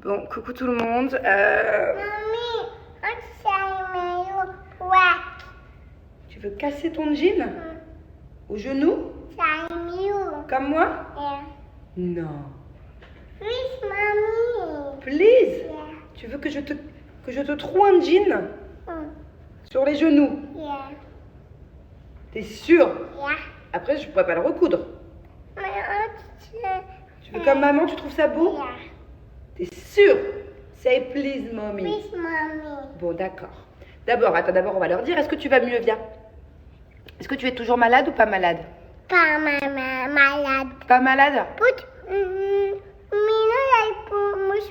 Bon, coucou tout le monde. Mamie, what? Tu veux casser ton jean au genou comme moi? Yeah. Non. Please, mommy. Please? Yeah. Tu veux que je te troue un jean sur les genoux? Yeah. T'es sûr? Yeah. Après, je pourrais pas le recoudre. My aunt. Tu veux comme maman, tu trouves ça beau? Yeah. T'es sûr? Say please, mommy. Please, mommy. Bon, d'accord. D'abord, on va leur dire, est-ce que tu vas mieux, viens? Est-ce que tu es toujours malade ou pas malade? Pas malade. Pas malade? Put Mina like mush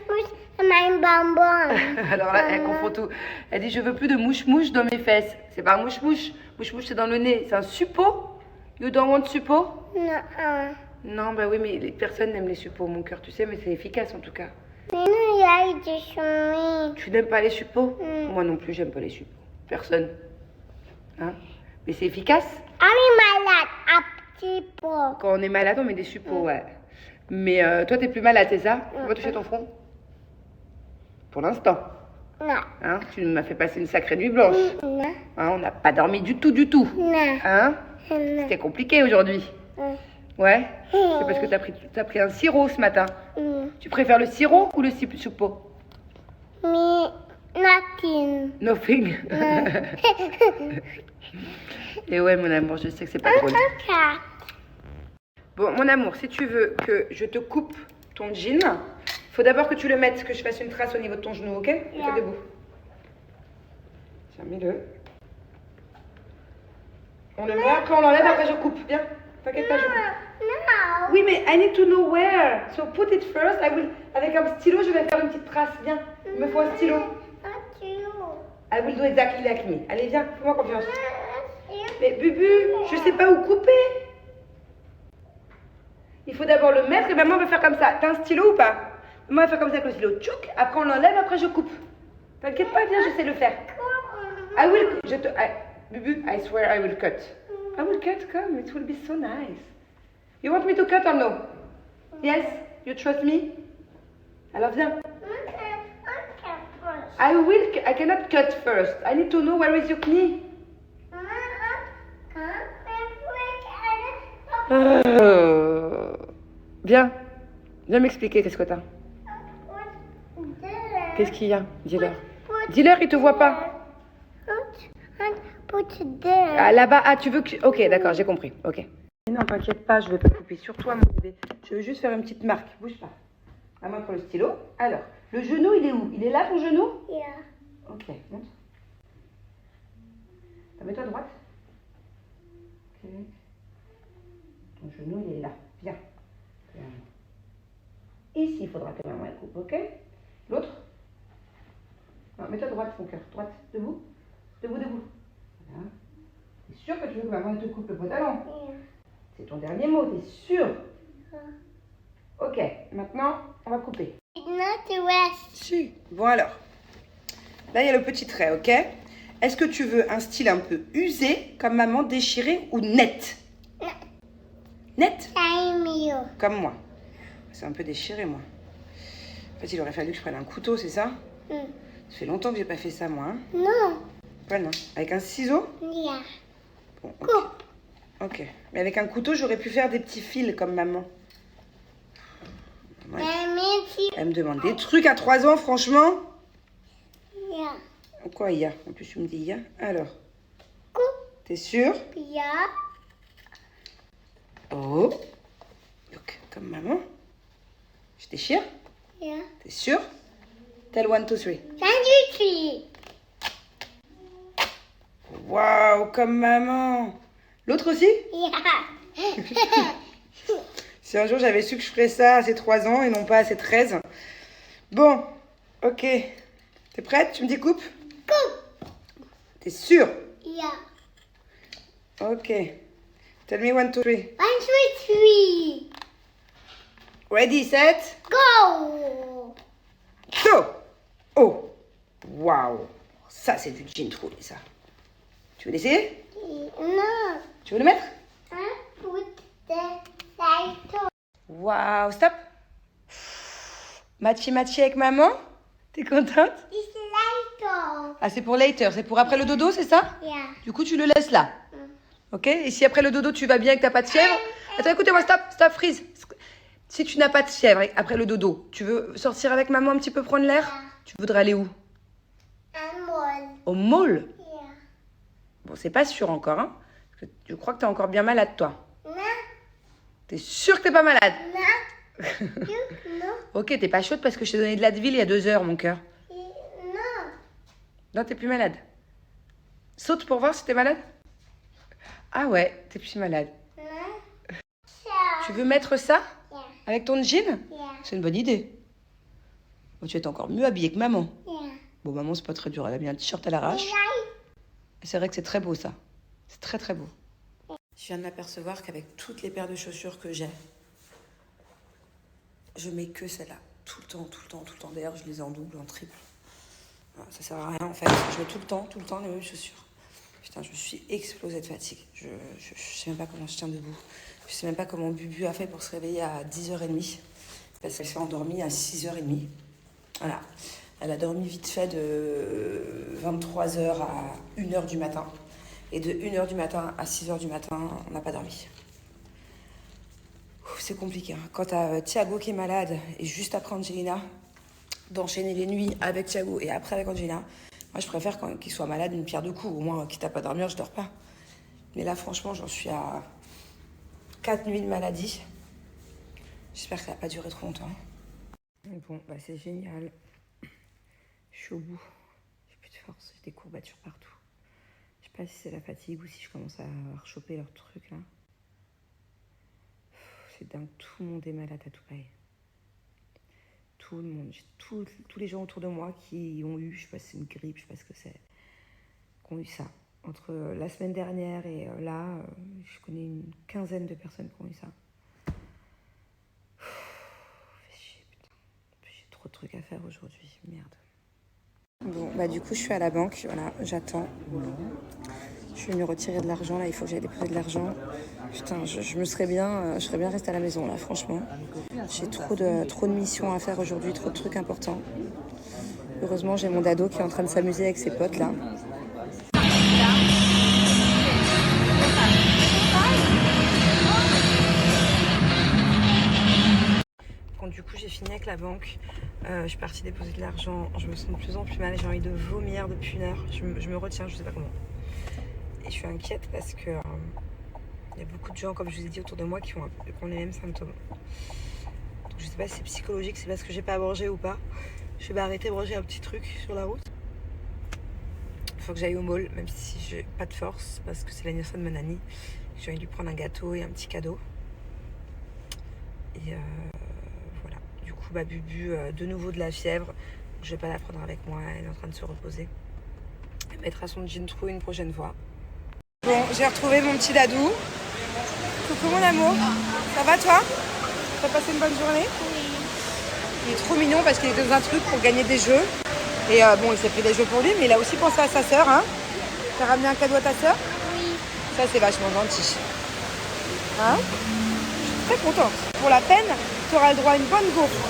my bonbon. Alors là, elle confond tout. Elle dit, je veux plus de mouche-mouche dans mes fesses. C'est pas un mouche-mouche. Mouche-mouche, c'est dans le nez. C'est un suppôt? You don't want suppôt? Non. Non, bah oui, mais les personnes n'aiment les suppôts, mon cœur, tu sais, mais c'est efficace en tout cas. Mina like this me. Tu n'aimes pas les suppôts? Moi non plus, j'aime pas les suppôts. Personne. Hein? Mais c'est efficace. I'm malade. Un petit peu. Quand on est malade, on met des suppôts, ouais. Mais toi, t'es plus malade, c'est ça? Tu vas toucher ton front? Pour l'instant. Non. Hein? Tu m'as fait passer une sacrée nuit blanche. Non. Hein? On n'a pas dormi du tout. Non. Hein? Non. C'était compliqué aujourd'hui. Ouais? C'est parce que t'as pris un sirop ce matin. Tu préfères le sirop ou le suppôt? Me nothing. Nothing. Et ouais, mon amour, je sais que c'est pas drôle. Okay. Bon, mon amour, si tu veux que je te coupe ton jean, faut d'abord que tu le mettes, que je fasse une trace au niveau de ton genou, ok? Mets-toi debout. Tiens, mets-le. On le met, après on l'enlève, après je coupe. Viens, t'inquiète pas, je coupe. No. Oui, mais I need to know where. So put it first. I will... Avec un stylo, je vais faire une petite trace. Viens, il me faut un stylo. Not you. I will do exactly like me. Allez, viens, fais-moi confiance. Not you. Mais Bubu, je sais pas où couper. Il faut d'abord le mettre et maman va faire comme ça. T'as un stylo ou pas? Maman va faire comme ça avec le stylo. Tchouk, après on l'enlève, après je coupe. T'inquiète pas, viens, je sais le faire. I will... Bubu, I swear I will cut. I will cut, come, it will be so nice. You want me to cut or no? Yes? You trust me? Alors viens. I cannot cut first. I need to know where is your knee. Viens. Viens m'expliquer qu'est-ce que t'as. Qu'est-ce qu'il y a? Dis-leur. Dis-leur, il te voit pas. Ah, là-bas, ah, tu veux que... Ok, d'accord, j'ai compris. Ok. Non, t'inquiète pas, je vais pas couper sur toi, mon bébé. Je veux juste faire une petite marque. Bouge pas. À moi pour le stylo. Alors, le genou, il est où? Il est là, ton genou? Yeah. Ok, montre. Mets-toi à droite. Ok. Ton genou, il est là. Viens. Ici, il faudra que maman elle coupe, ok? L'autre? Non, mets-toi à droite, mon cœur. Droite. Debout. Debout. Voilà. T'es sûr que tu veux que maman te coupe le pantalon? Yeah. C'est ton dernier mot, t'es sûr? Ok, maintenant, on va couper. Not west. Si. Bon alors, là il y a le petit trait, ok? Est-ce que tu veux un style un peu usé, comme maman, déchiré, ou net? Net? Comme moi. C'est un peu déchiré, moi. En fait, il aurait fallu que je prenne un couteau, c'est ça? Ça fait longtemps que j'ai pas fait ça, moi. Hein? Non. Ouais, non. Avec un ciseau? Yeah. Bon, ok. Ok. Mais avec un couteau, j'aurais pu faire des petits fils, comme maman. Ouais. Elle me demande des trucs à 3 ans, franchement. Yeah. Quoi, il y a? En plus, tu me dis il y a. Alors, t'es sûr? Yeah. Oh. Donc, comme maman. Je déchire? Yeah. T'es sûr? Tell 1, 2, 3. Sandwich. Waouh, comme maman. L'autre aussi? Yeah. Si un jour j'avais su que je ferais ça à ses 3 ans et non pas à ses 13. Bon, ok. T'es prête? Tu me dis coupe? Coupe. T'es sûr? Yeah. Ok. Tell me 1, 2, 3. 1, 2, 3. Ready, set, Go. go! Oh! Waouh! Ça, c'est du jean troué, ça. Tu veux l'essayer? Non. Tu veux le mettre? Put the light on. Waouh, stop! Matchy matchy avec maman? T'es contente? It's later. Ah, c'est pour later, c'est pour après le dodo, c'est ça? Yeah. Du coup, tu le laisses là. Ok? Et si après le dodo, tu vas bien et que t'as pas de fièvre? Attends, écoutez-moi, stop, freeze. Si tu n'as pas de fièvre après le dodo, tu veux sortir avec maman un petit peu prendre l'air? Tu voudrais aller où? Un mall. Au mall? Yeah. Bon, c'est pas sûr encore, hein? Parce que je crois que t'es encore bien malade, toi. Non. T'es sûr que t'es pas malade? Non. Non. Ok, t'es pas chaude parce que je t'ai donné de l'Advil il y a 2 heures, mon cœur. Non. Non, t'es plus malade. Saute pour voir si t'es malade. Ah ouais, t'es plus malade. Non. Tu veux mettre ça Yeah. avec ton jean? Yeah. C'est une bonne idée. Bon, tu vas être encore mieux habillée que maman. Yeah. Bon, maman, c'est pas très dur. Elle a mis un t-shirt à l'arrache. C'est vrai que c'est très beau, ça. C'est très, très beau. Je viens de m'apercevoir qu'avec toutes les paires de chaussures que j'ai, je mets que celle-là. Tout le temps. D'ailleurs, je les ai en double, en triple. Voilà, ça sert à rien, en fait. Je mets tout le temps les mêmes chaussures. Putain, je me suis explosée de fatigue. Je sais même pas comment je tiens debout. Je sais même pas comment Bubu a fait pour se réveiller à 10h30. Parce qu'elle s'est endormie à 6h30. Voilà. Elle a dormi vite fait de 23h à 1h du matin. Et de 1h du matin à 6h du matin, on n'a pas dormi. C'est compliqué. Hein. Quand t'as Thiago qui est malade et juste après Angelina, d'enchaîner les nuits avec Thiago et après avec Angelina, moi je préfère qu'il soit malade une pierre deux coups. Au moins, quitte à pas dormir, je dors pas. Mais là, franchement, j'en suis à 4 nuits de maladie. J'espère que ça va pas durer trop longtemps. Bon, bah c'est génial. Je suis au bout. J'ai plus de force. J'ai des courbatures partout. Je sais pas si c'est la fatigue ou si je commence à rechoper leur truc là. C'est dingue. Tout le monde est malade à Dubaï. Tout le monde. J'ai tous les gens autour de moi qui ont eu, je sais pas si c'est une grippe, je sais pas ce que c'est, qui ont eu ça. Entre la semaine dernière et là, je connais une quinzaine de personnes qui ont eu ça. Fait chier, putain. J'ai trop de trucs à faire aujourd'hui. Merde. Bon, bah du coup, je suis à la banque. Voilà, j'attends. Je suis venue retirer de l'argent. Là, il faut que j'aille déposer de l'argent. Putain, je serais bien restée à la maison, là, franchement. J'ai trop de missions à faire aujourd'hui, trop de trucs importants. Heureusement, j'ai mon dado qui est en train de s'amuser avec ses potes, là. Bon, du coup, j'ai fini avec la banque. Je suis partie déposer de l'argent. Je me sens de plus en plus mal. J'ai envie de vomir depuis 1 heure. Je me retiens, je sais pas comment. Et je suis inquiète parce que il y a beaucoup de gens, comme je vous ai dit, autour de moi qui ont les mêmes symptômes. Donc je sais pas si c'est psychologique, c'est parce que j'ai pas à manger ou pas. Je vais arrêter de manger un petit truc sur la route. Il faut que j'aille au mall, même si j'ai pas de force, parce que c'est l'anniversaire de ma nanny. J'ai envie de lui prendre un gâteau et un petit cadeau. Et voilà. Du coup, bah, Bubu, de nouveau de la fièvre. Je vais pas la prendre avec moi, elle est en train de se reposer. Elle mettra son jean trou une prochaine fois. Bon, j'ai retrouvé mon petit dadou. Coucou mon amour, ça va toi? T'as passé une bonne journée? Il est trop mignon parce qu'il est dans un truc pour gagner des jeux. Et bon, il s'est pris des jeux pour lui, mais il a aussi pensé à sa sœur. Hein. T'as ramené un cadeau à ta sœur? Oui. Ça, c'est vachement gentil. Hein? Je suis très contente. Pour la peine, tu auras le droit à une bonne gaufre.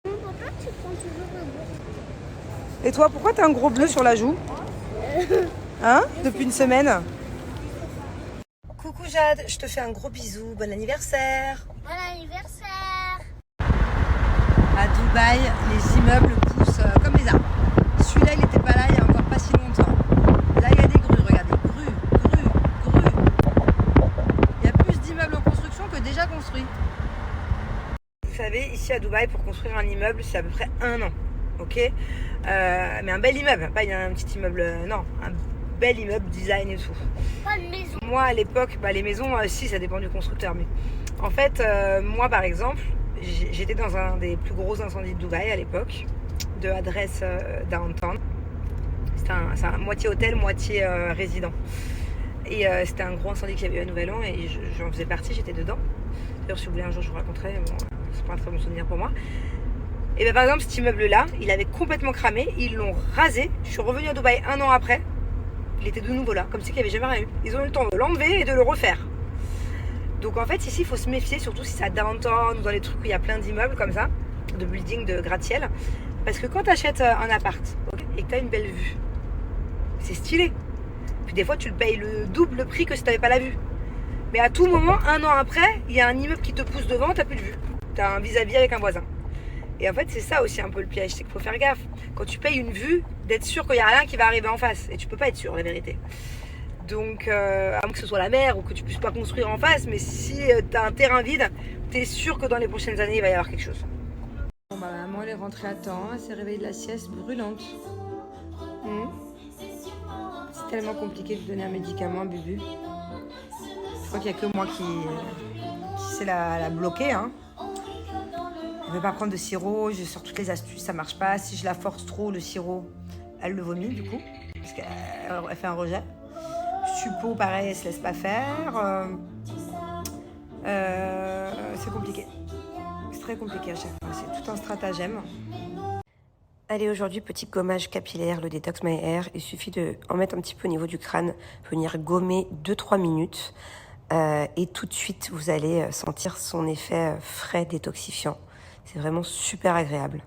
Pourquoi tu prends toujours le bout? Et toi, pourquoi t'as un gros bleu sur la joue? Hein? Depuis une semaine? Coucou Jade, je te fais un gros bisou. Bon anniversaire! Bon anniversaire. À Dubaï, les immeubles poussent comme des arbres. Celui-là, il n'était pas là il n'y a encore pas si longtemps. Là, il y a des grues, regardez. Grues. Il y a plus d'immeubles en construction que déjà construits. Vous savez, ici à Dubaï, pour construire un immeuble, c'est à peu près 1 an. Ok, mais un bel immeuble, pas un petit immeuble, non, un bel immeuble, design et tout. Pas de maison. Moi, à l'époque, les maisons, si, ça dépend du constructeur. Mais en fait, moi, par exemple, j'étais dans un des plus gros incendies de Dubaï à l'époque, de Adresse Downtown. C'est un moitié hôtel, moitié résident. Et c'était un gros incendie qu'il y avait eu à Nouvel An et j'en faisais partie, j'étais dedans. D'ailleurs, si vous voulez, un jour, je vous raconterai. Bon, c'est pas un très bon souvenir pour moi. Et bien, par exemple, cet immeuble-là, il avait complètement cramé. Ils l'ont rasé. Je suis revenue à Dubaï 1 an après. Il était de nouveau là, comme si il n'y avait jamais rien eu. Ils ont eu le temps de l'enlever et de le refaire. Donc en fait ici il faut se méfier, surtout si ça downtown ou dans les trucs où il y a plein d'immeubles comme ça, de buildings, de gratte-ciel. Parce que quand tu achètes un appart et que tu as une belle vue, c'est stylé. Puis des fois tu le payes le double prix que si tu n'avais pas la vue. Mais à tout moment, un an après, il y a un immeuble qui te pousse devant, t'as plus de vue. T'as un vis-à-vis avec un voisin. Et en fait, c'est ça aussi un peu le piège, c'est qu'il faut faire gaffe. Quand tu payes une vue, d'être sûr qu'il n'y a rien qui va arriver en face. Et tu peux pas être sûr, la vérité. Donc, à moins que ce soit la mer ou que tu puisses pas construire en face, mais si t'as un terrain vide, t'es sûr que dans les prochaines années, il va y avoir quelque chose. Bon, bah, maman, elle est rentrée à temps, elle s'est réveillée de la sieste brûlante. C'est tellement compliqué de donner un médicament à Bubu. Je crois qu'il n'y a que moi qui sais la bloquer. Hein. Elle ne veut pas prendre de sirop, je sors toutes les astuces, ça ne marche pas. Si je la force trop, le sirop, elle le vomit du coup, parce qu'elle fait un rejet. Suppo, pareil, elle ne se laisse pas faire. C'est compliqué. C'est très compliqué à chaque fois, c'est tout un stratagème. Allez, aujourd'hui, petit gommage capillaire, le Detox My Hair. Il suffit d'en mettre un petit peu au niveau du crâne, venir gommer 2-3 minutes. Et tout de suite, vous allez sentir son effet frais détoxifiant. C'est vraiment super agréable.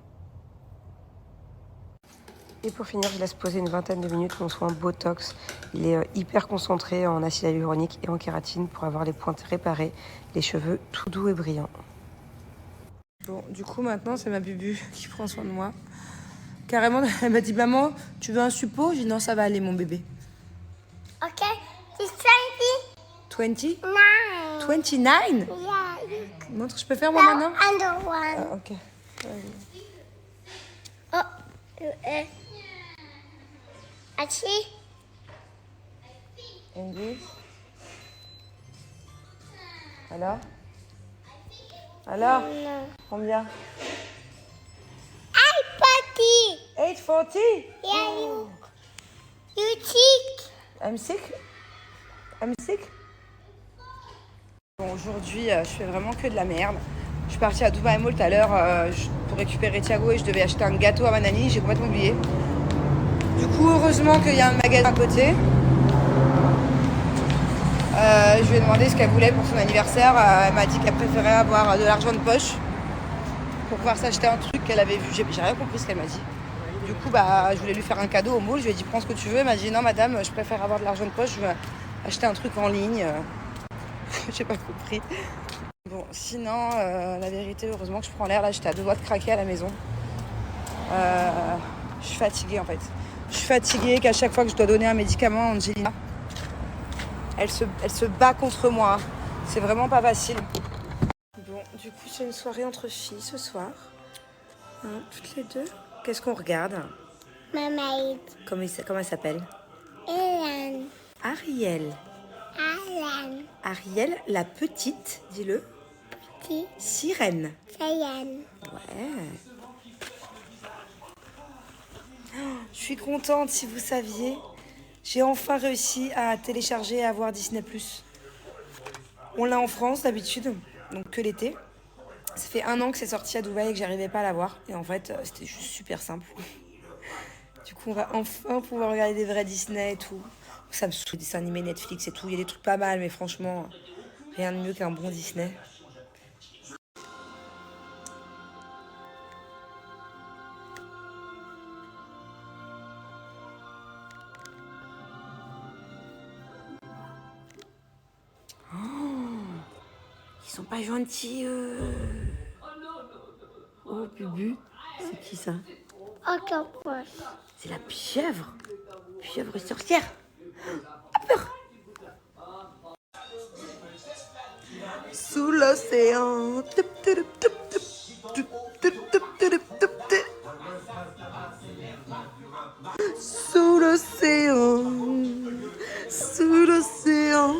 Et pour finir, je laisse poser une vingtaine de minutes mon soin Botox. Il est hyper concentré en acide hyaluronique et en kératine pour avoir les pointes réparées, les cheveux tout doux et brillants. Bon, du coup, maintenant, c'est ma Bubu qui prend soin de moi. Carrément, elle m'a dit, maman, tu veux un suppo? J'ai dit, non, ça va aller, mon bébé. Ok, it's 20. 20? Nine. 29? Yeah. Montre, je peux faire moi Now maintenant? under one. Ah, ok. Oh, Achi. And this? Alors? No. Combien? Hey, Patty. 840? Yeah, you cheek. I'm sick? I'm sick? Bon, aujourd'hui, je fais vraiment que de la merde. Je suis partie à Dubai Mall tout à l'heure pour récupérer Thiago et je devais acheter un gâteau à ma nanny. J'ai complètement oublié. Du coup, heureusement qu'il y a un magasin à côté. Je lui ai demandé ce qu'elle voulait pour son anniversaire. Elle m'a dit qu'elle préférait avoir de l'argent de poche pour pouvoir s'acheter un truc qu'elle avait vu. J'ai rien compris ce qu'elle m'a dit. Du coup, je voulais lui faire un cadeau au mall. Je lui ai dit, prends ce que tu veux. Elle m'a dit, non, madame, je préfère avoir de l'argent de poche. Je veux acheter un truc en ligne. J'ai pas compris. Bon, sinon, la vérité, heureusement que je prends l'air. Là, j'étais à 2 doigts de craquer à la maison. Je suis fatiguée, en fait. Je suis fatiguée qu'à chaque fois que je dois donner un médicament à Angelina, elle se bat contre moi. C'est vraiment pas facile. Bon, du coup, c'est une soirée entre filles ce soir. Hein, toutes les deux. Qu'est-ce qu'on regarde? Maman. Comment elle s'appelle? Ellen. Ariel. Alan. Ariel, la petite, dis-le. Petit. Sirène. Cheyenne. Ouais. Oh, je suis contente, si vous saviez. J'ai enfin réussi à télécharger et à voir Disney+. On l'a en France d'habitude, donc que l'été. Ça fait 1 an que c'est sorti à Dubaï et que j'arrivais pas à la voir. Et en fait, c'était juste super simple. Du coup, on va enfin pouvoir regarder des vrais Disney et tout. Ça me saoule, les dessins animés Netflix et tout. Il y a des trucs pas mal, mais franchement, rien de mieux qu'un bon Disney. Ils sont pas gentils, Oh, Bubu, c'est qui ça? Octopus. C'est la pieuvre. Pieuvre sorcière. Ah, peur. Sous l'océan. Sous l'océan. Sous l'océan.